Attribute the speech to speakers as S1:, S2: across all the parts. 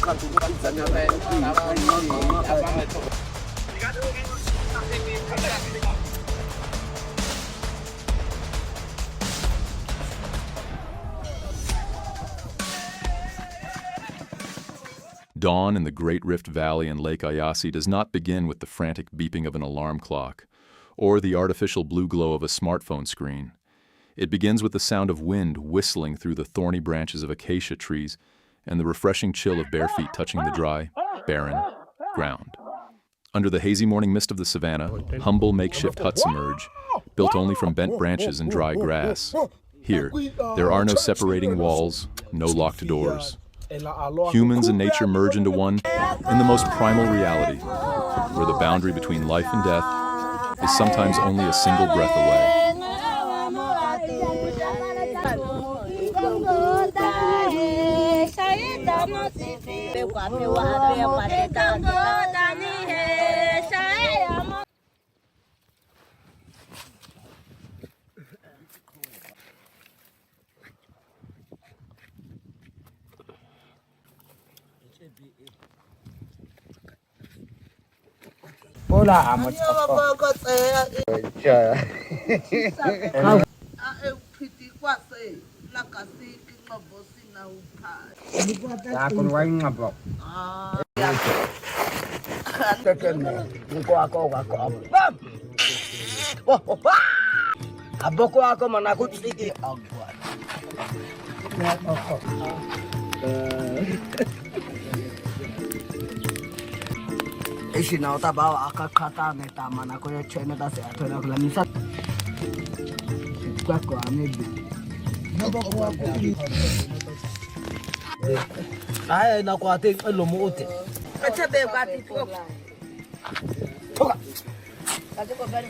S1: Dawn in the Great Rift Valley and Lake Ayasi does not begin with the frantic beeping of an alarm clock or the artificial blue glow of a smartphone screen. It begins with the sound of wind whistling through the thorny branches of acacia trees and the refreshing chill of bare feet touching the dry, barren ground. Under the hazy morning mist of the savannah, humble makeshift huts emerge, built only from bent branches and dry grass. Here, there are no separating walls, no locked doors. Humans and nature merge into one in the most primal reality, where the boundary between life and death is sometimes only a single breath away.
S2: Bola amat aboko ako manakut sige Isinauta bawa akakata neta mana ko yo chene da se atona kula misa kwa ko amebi naboko ako ai na kwa te lo mo ote acha be kwa ti ko toka kaje ko bari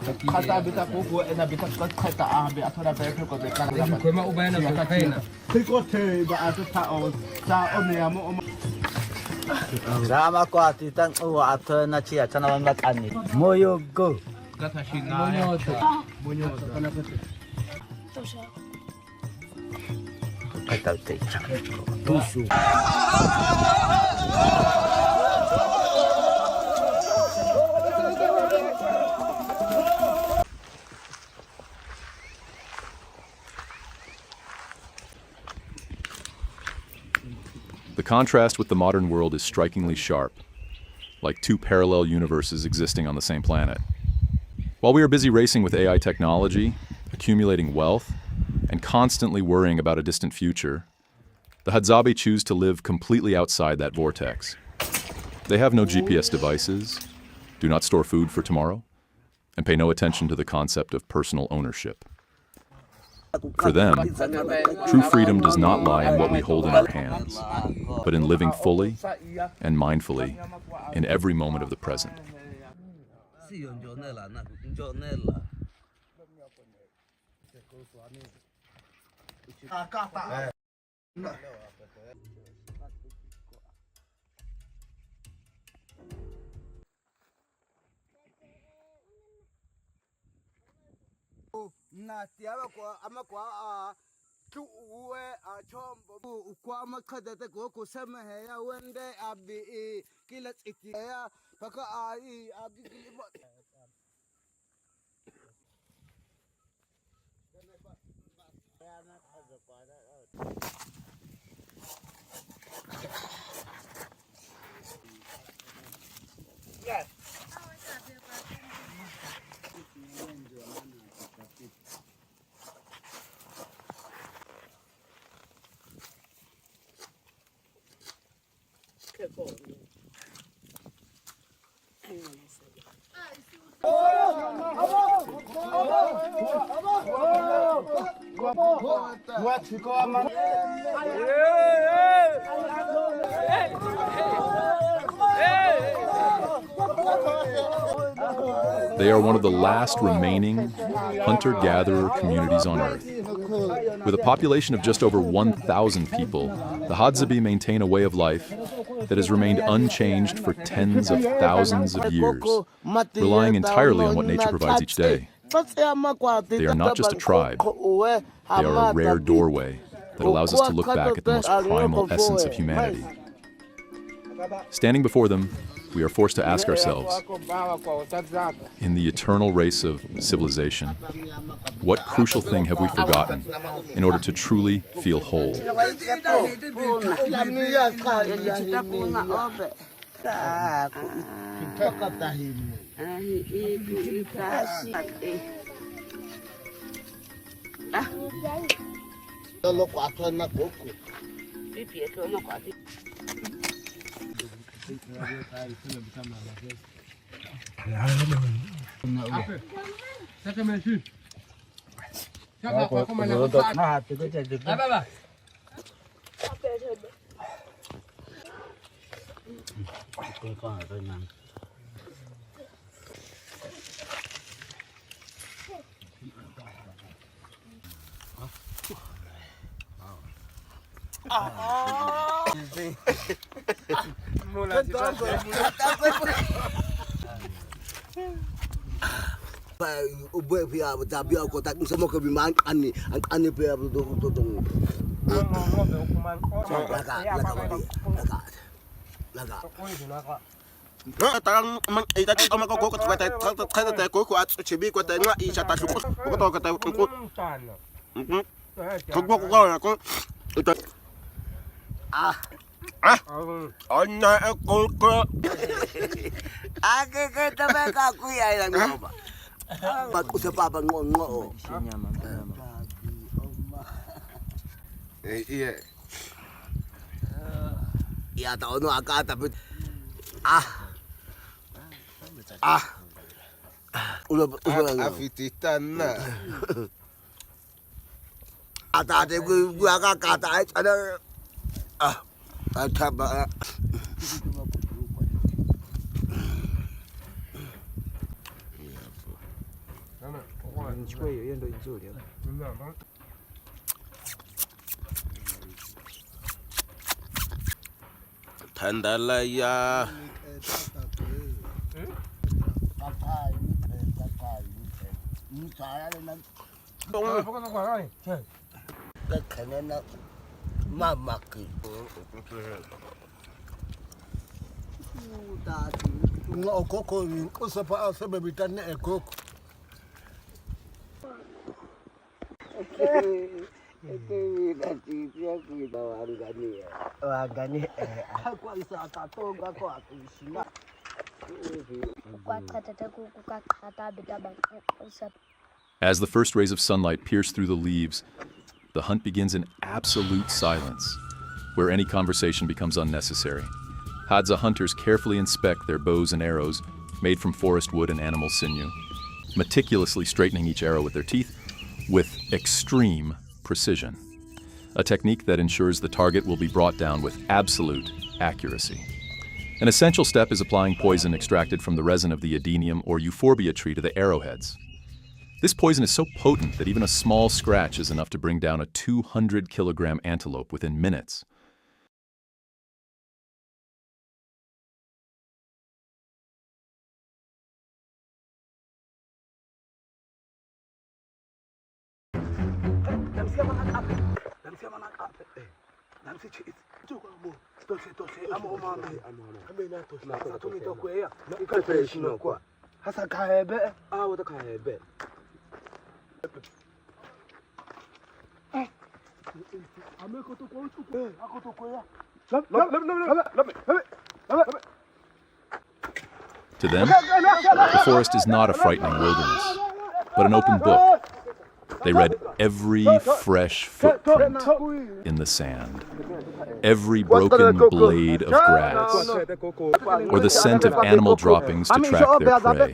S2: Hadzabe ko ena bita kata ambe athora be ko be kan la ko ma ubana so kaina ko te ba ata o sa o ne amo rama ko atitan o athona chi achana wanga kani moyo go kata shinga monyo kana kete tosha kata te cha tusu
S1: The contrast with the modern world is strikingly sharp, like two parallel universes existing on the same planet. While we are busy racing with AI technology, accumulating wealth, and constantly worrying about a distant future, the Hadzabe choose to live completely outside that vortex. They have no GPS devices, do not store food for tomorrow, and pay no attention to the concept of personal ownership. For them, true freedom does not lie in what we hold in our hands, but in living fully and mindfully in every moment of the present.
S2: na tiaba kwa ama kwa tu uwe chombo kwa ama khadete ko sema he ya wende abi kila iti ya paka ai abi kilimo yes
S1: They are one of the last remaining hunter-gatherer communities on Earth. With a population of just over 1,000 people, the Hadzabe maintain a way of life that has remained unchanged for tens of thousands of years, relying entirely on what nature provides each day. They are not just a tribe, they are a rare doorway that allows us to look back at the most primal essence of humanity. Standing before them, we are forced to ask ourselves, in the eternal race of civilization, what crucial thing have we forgotten in order to truly feel whole?
S3: Tanzania.
S1: As the first rays of sunlight pierce through the leaves, the hunt begins in absolute silence, where any conversation becomes unnecessary. Hadza hunters carefully inspect their bows and arrows, made from forest wood and animal sinew, meticulously straightening each arrow with their teeth with extreme precision, a technique that ensures the target will be brought down with absolute accuracy. An essential step is applying poison extracted from the resin of the adenium or euphorbia tree to the arrowheads. This poison is so potent that even a small scratch is enough to bring down a 200-kilogram antelope within minutes. To them, the forest is not a frightening wilderness, but an open book. They read every fresh footprint in the sand, every broken blade of grass, or the scent of animal droppings to track their prey.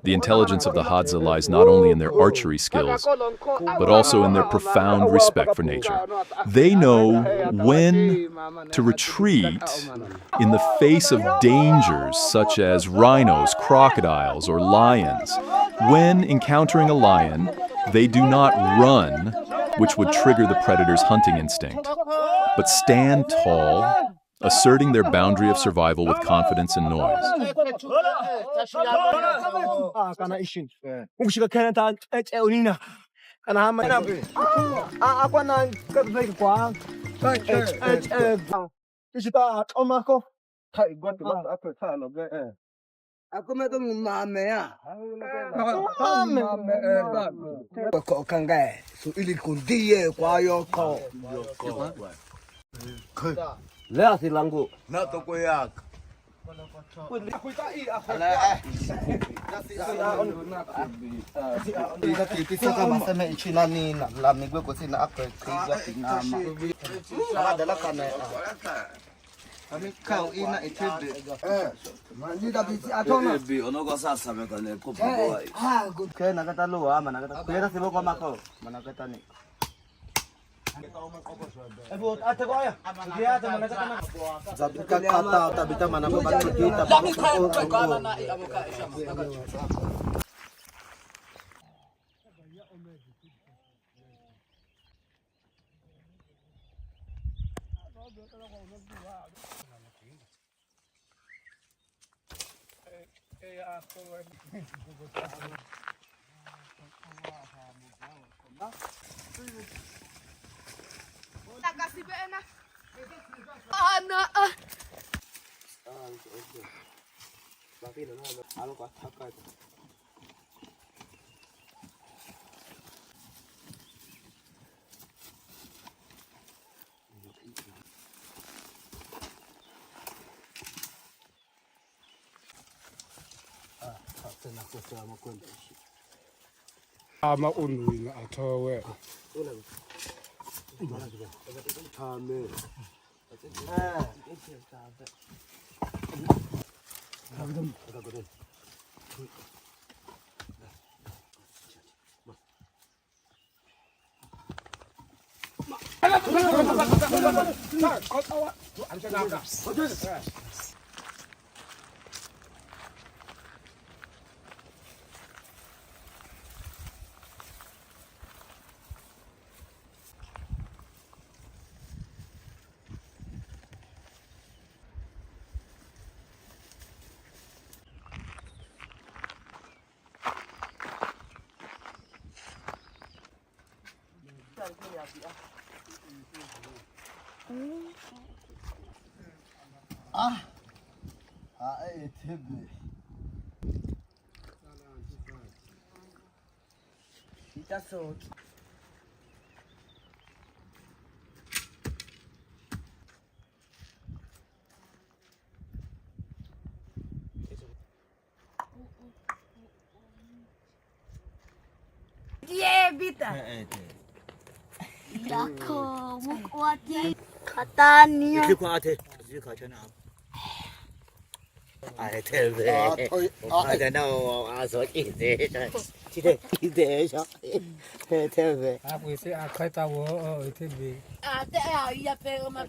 S1: The intelligence of the Hadza lies not only in their archery skills, but also in their profound respect for nature. They know when to retreat in the face of dangers such as rhinos, crocodiles, or lions. When encountering a lion, they do not run, which would trigger the predator's hunting instinct, but stand tall, asserting their boundary of survival with confidence and noise.
S2: Aku meto mame ya. Ko kanga so ili kundie kwa yoko. Lea silangu. Na toko yak. Kau ina itebe. Mandi tapi atona. Bi onogo sasa mekane ko paboy. Good. Kaya nakata luwa manakata. Kaya sibo ko mako. Manakata ni. Ebo ate ko ya. Dia ate manakata na. Sabi ka kata tabita manako bakita. Dami ko na iamuka isha.
S3: Ama unwini athowe.
S2: itebe. Itaso.
S4: Yeah, bita. Dako, mukwati, katania.
S2: Ikwate, zikachana. I tell you, I don't know. I saw it there. Today, tell me.
S3: We say I quite a war, it will be.
S4: Ya pego ma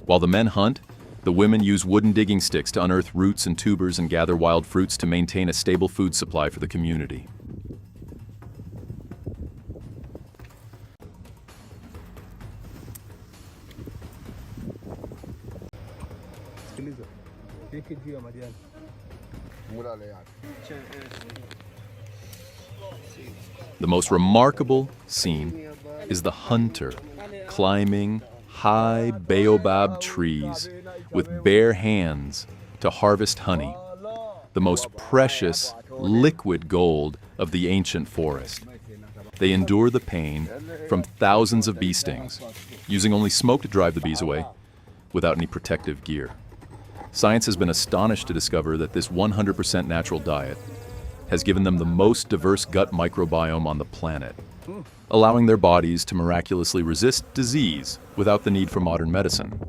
S1: While the men hunt, the women use wooden digging sticks to unearth roots and tubers and gather wild fruits to maintain a stable food supply for the community. The most remarkable scene is the hunter climbing high baobab trees with bare hands to harvest honey, the most precious liquid gold of the ancient forest. They endure the pain from thousands of bee stings, using only smoke to drive the bees away, without any protective gear. Science has been astonished to discover that this 100% natural diet has given them the most diverse gut microbiome on the planet, allowing their bodies to miraculously resist disease without the need for modern medicine.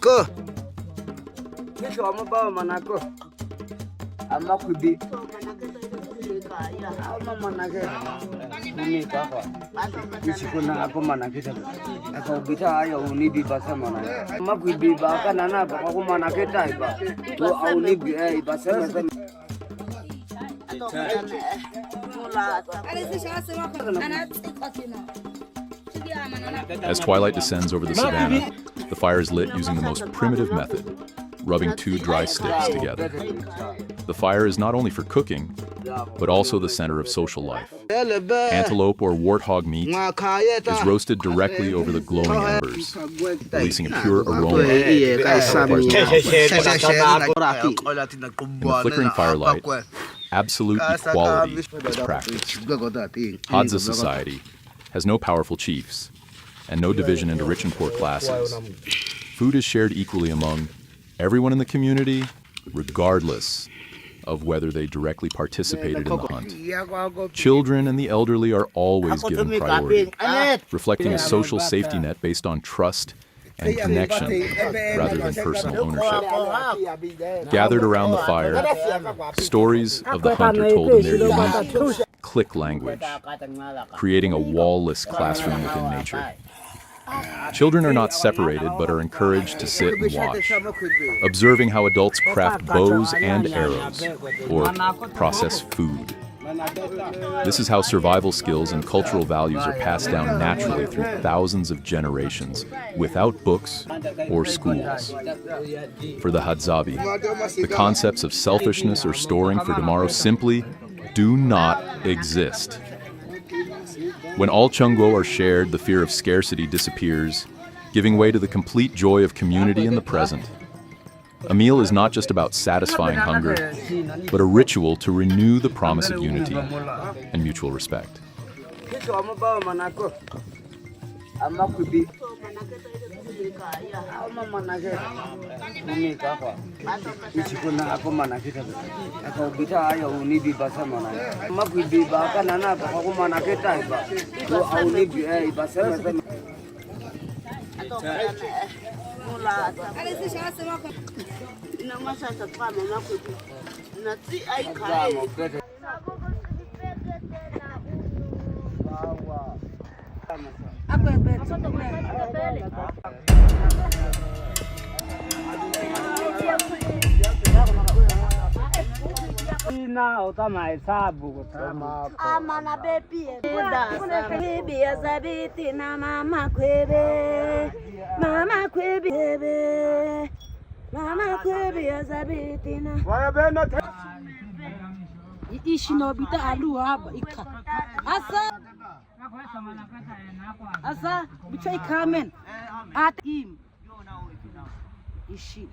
S2: Ko. Kisho amaba manako. Amakubi. Ama manake. Ini kaka. Kisikuna ako manake. Ako bita ayo unibi basa manake. Amakubi baka nana ako manake taiba. To unibi basa basa.
S1: As twilight descends over the savannah, the fire is lit using the most primitive method, rubbing two dry sticks together. The fire is not only for cooking, but also the center of social life. Antelope or warthog meat is roasted directly over the glowing embers, releasing a pure aroma that requires no In the flickering firelight, absolute equality is practiced. Hadza society has no powerful chiefs and no division into rich and poor classes. Food is shared equally among everyone in the community, regardless of whether they directly participated in the hunt. Children and the elderly are always given priority, reflecting a social safety net based on trust and connection rather than personal ownership. Gathered around the fire, stories of the hunter told in their unique click language, creating a wall-less classroom within nature. Children are not separated but are encouraged to sit and watch, observing how adults craft bows and arrows or process food. This is how survival skills and cultural values are passed down naturally through thousands of generations without books or schools. For the Hadzabi, the concepts of selfishness or storing for tomorrow simply do not exist. When all chungwo are shared, the fear of scarcity disappears, giving way to the complete joy of community in the present. A meal is not just about satisfying hunger, but a ritual to renew the promise of unity and mutual respect.
S4: Amana baby, baby, Hadzabi na mama kwebe, mama kwebe, mama kwebe Hadzabi na. Ishi no bita alu haba ika. Asa bicha ikamen. At him. Ishi.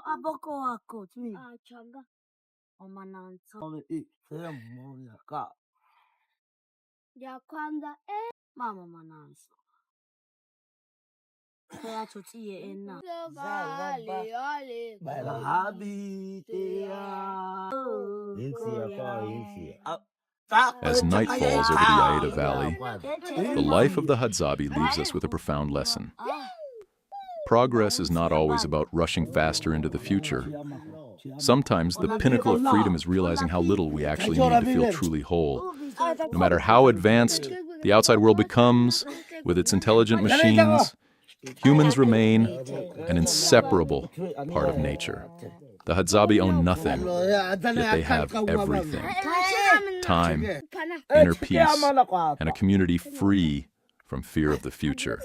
S4: Aboko wako tu. Changa. Omananza. Ya kwanza mama mananza. 그래야 좋지 얘나.
S1: As night falls over the Aida Valley, the life of the Hadzabi leaves us with a profound lesson. Progress is not always about rushing faster into the future. Sometimes the pinnacle of freedom is realizing how little we actually need to feel truly whole. No matter how advanced the outside world becomes, with its intelligent machines, humans remain an inseparable part of nature. The Hadzabi own nothing, yet they have everything. Time, inner peace, and a community free from fear of the future.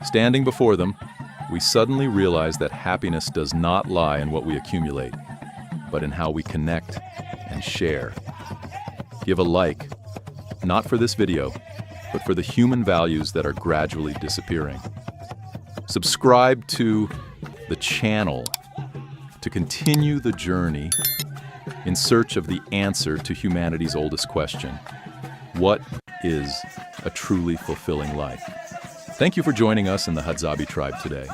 S1: Standing before them, we suddenly realize that happiness does not lie in what we accumulate, but in how we connect and share. Give a like, not for this video, but for the human values that are gradually disappearing. Subscribe to the channel to continue the journey in search of the answer to humanity's oldest question: what is a truly fulfilling life? Thank you for joining us in the Hadzabe Tribe today.